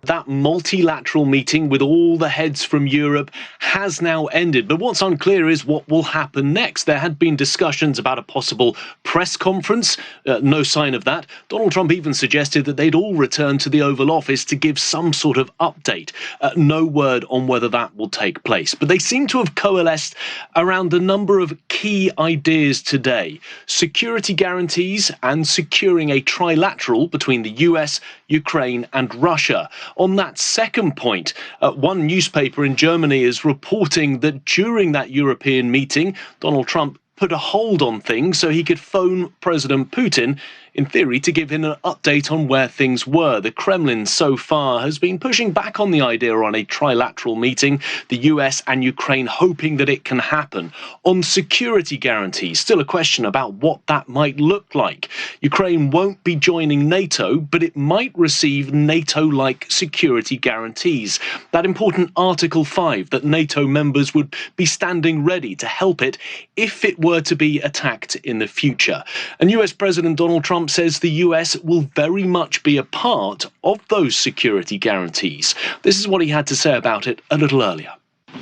That multilateral meeting with all the heads from Europe has now ended. But what's unclear is what will happen next. There had been discussions about a possible press conference. No sign of that. Donald Trump even suggested that they'd all return to the Oval Office to give some sort of update. No word on whether that will take place. But they seem to have coalesced around a number of key ideas today. Security guarantees and securing a trilateral between the US, Ukraine and Russia. On that second point, one newspaper in Germany is reporting that during that European meeting, Donald Trump put a hold on things so he could phone President Putin, in theory, to give him an update on where things were. The Kremlin so far has been pushing back on the idea on a trilateral meeting, the US and Ukraine hoping that it can happen. On security guarantees, still a question about what that might look like. Ukraine won't be joining NATO, but it might receive NATO-like security guarantees. That important Article 5 that NATO members would be standing ready to help it if it were to be attacked in the future. And US President Donald Trump says the US will very much be a part of those security guarantees. This is what he had to say about it a little earlier.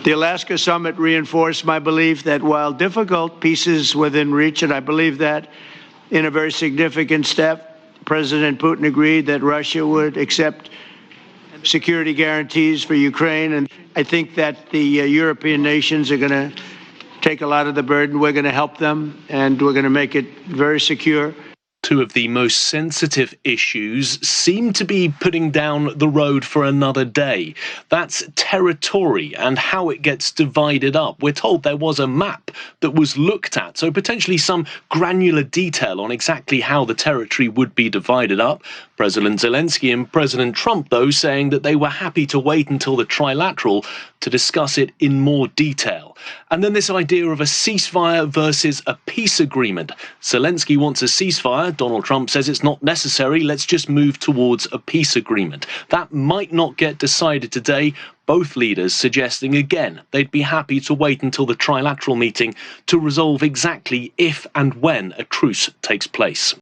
The Alaska summit reinforced my belief that while difficult, peace is within reach, and I believe that in a very significant step, President Putin agreed that Russia would accept security guarantees for Ukraine, and I think that the European nations are going to take a lot of the burden. We're going to help them, and we're going to make it very secure. Two of the most sensitive issues seem to be putting down the road for another day. That's territory and how it gets divided up. We're told there was a map that was looked at, so potentially some granular detail on exactly how the territory would be divided up. President Zelenskyy and President Trump, though, saying that they were happy to wait until the trilateral to discuss it in more detail. And then this idea of a ceasefire versus a peace agreement. Zelenskyy wants a ceasefire. Donald Trump says it's not necessary. Let's just move towards a peace agreement. That might not get decided today. Both leaders suggesting again they'd be happy to wait until the trilateral meeting to resolve exactly if and when a truce takes place.